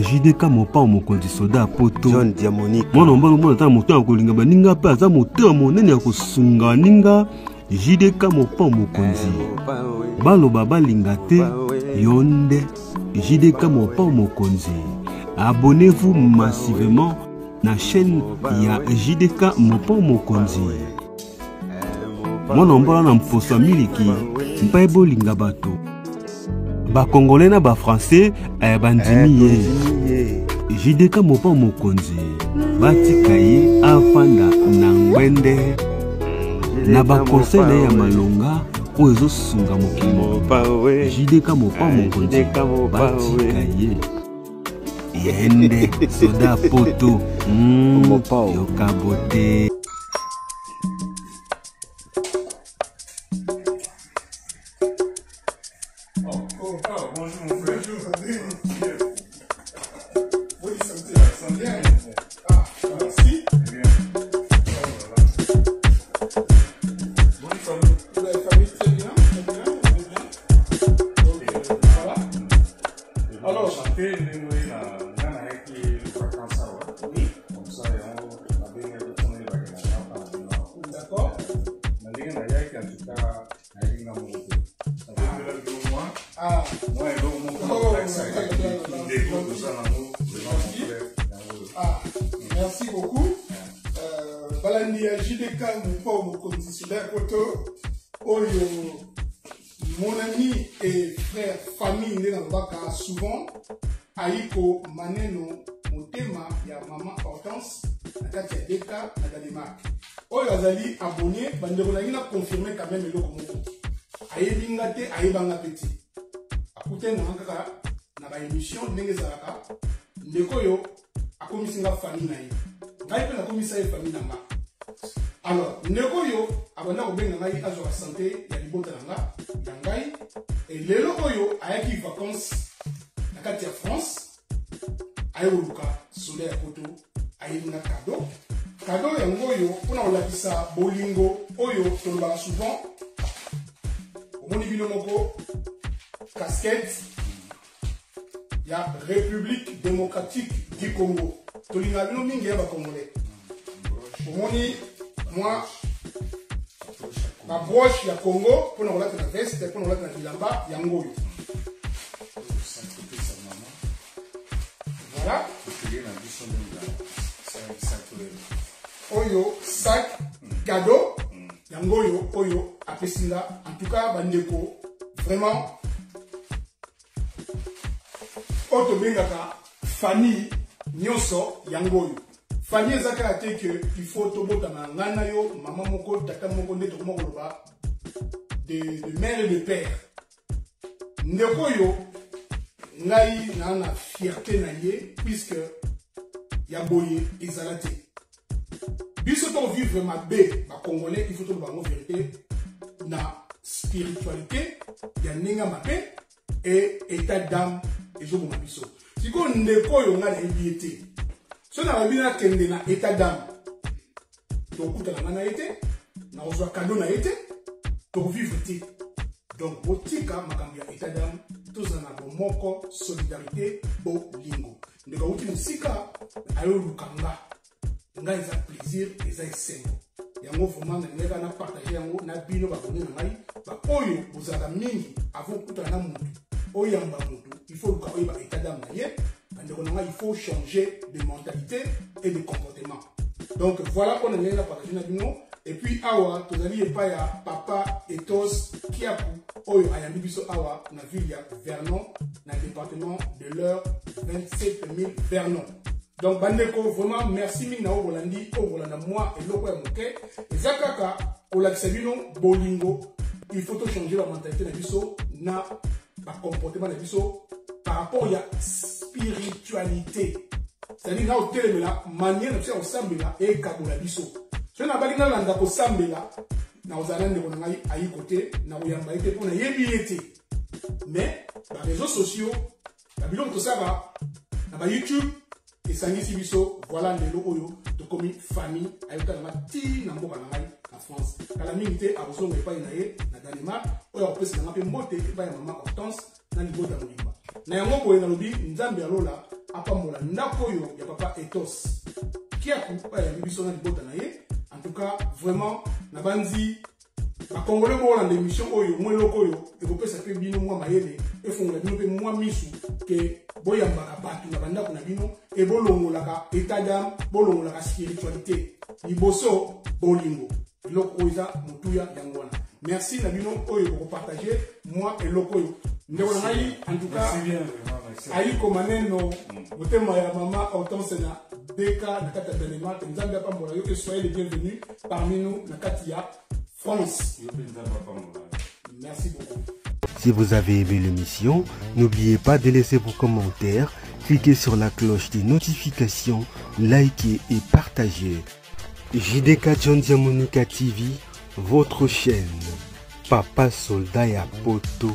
JDK mopa mokonzi soda poto John Diamonique mwana mbalo mwana ta moto akolinga baninga pe aza moto monene ya kosunga ninga JDK mopa mokonzi baloba balinga te yonde JDK mopa mokonzi. Abonnez-vous massivement na chaîne ya JDK mopa mokonzi. Mwana mbalo na mposa miliki mpa bolinga bato ba congolais na ba français bandimi JDK mopa mokonzi batika ye afanda na ngwende na ba conseil na ya malonga o ezo sunga mokimo JDK mopa mokonzi batika ye yende soda poto yokabote. Merci beaucoup. Balandi JDK mopa mokonzi soda poto oyo mon ami et frère famille nde nalobaka souvent aiko maneno motema ya maman Hortense na kati ya DK na Danemark oyo azali abonné bandeko na ngina confirmer quand même eloko moko ayebinga te ayebanga peti akute na kaka na ba émission ndenge zalaka ndeko yo akomisinga famille na ye ngai pe nakomisa ye famille na nga. Alors ndeko yo abanda kobenga ngai azwa santé ya libota na nga ya ngai et lelo oyo ayaki vacances na kati ya France ayoluka soda ya poto ayebinga cadeau yango oyo mpona kolakisa bolingo oyo tolobaka souvent omoni bino moko casquette ya République démocratique du Congo tolinga bino mingi ya bakongolais omoni moi ma broche ya Congo mpona kolata na veste mpona kolata na bilamba yango oyo voilà oyo sac cadeau yango oyo apesinga en tout cas bandeko vraiment oto bengaka famille nyonso yango oyo famille ezaka te que il faut tobotana ngana yo maman moko tata moko nde tokoma koloba de mère et de père ndeko yo ngai na fierté na ye puisque ya boye ezala te biso to vivre mabe ba congolais il faut to bango vérité na spiritualité ya ninga mabe et état d'âme ezoboma biso siko ndeko yo nga na ebiete so na babina kende na état d'âme tokutana nga na ete na ozwa cadeau na ete tovivre te donc botika makambo ya état d'âme tozala na bomoko solidarité bolingo ndeko auti mosika ayoluka nga eza plaisir eza esengo yango vraiment nalingaka na partage yango na bino babone na ngai baoyo bozalaka mingi avant okutana na mutu oyamba mutu il faut luka oyeba état d'âme na ye bandeko na ngai il faut changer de mentalité et de comportement donc voilà on a partage na bino et puis awa tozali epai ya papa Ethos Kiapu oyo ayambi biso awa na ville ya Vernon na département de l'Eure 27000 Vernon. Donc bandeko vraiment merci mingi na obolandi obolanda moi eloko ya moke ezakaka olakisa bino bolingo il faut to changer la mentalité na biso na ba comportement na biso par rapport ya spiritualité c'est-à-dire na otelemela manière na biso ya kosambela ekabola biso so na balinga landa kosambela na ozala ndeko na ngai ayi kote na koyamba ete mpona yebi ete mais ba réseaux sociaux na biloko tosala na ba YouTube esangisi biso voilà ndelo oyo tokomi famille ayokana mati na mboka na ngai na France kala mingi te abozonga epai na ye na Danemark oyo apesi na mpe mbote epai ya mama Hortense na libota molimba na yango boye nalobi nzambe alola apambola ndako yo ya papa Ethos qui a coupé la biso na libota na ye. En tout cas vraiment na banzi ba congolais bo la émission oyo mo loko yo e ko pesa pe bino mwa mayele e fongola bino pe mwa misu ke boyamba batu na banda kuna bino e bolongolaka état d'âme bolongolaka spiritualité liboso bolingo loko oza mutuya yangwana. Merci na bino oyo ko partager moi et loko yo ndeko na ngai. En tout cas ayi ko maneno motema ya mama Hortense na Beka na kata Benema nzambe pa mbola yo que soyez les bienvenus parmi nous na katia France. Merci beaucoup. Si vous avez aimé l'émission, n'oubliez pas de laisser vos commentaires, cliquez sur la cloche des notifications, likez et partagez. JDK John Diamonika TV, votre chaîne. Papa Soldat ya Poto.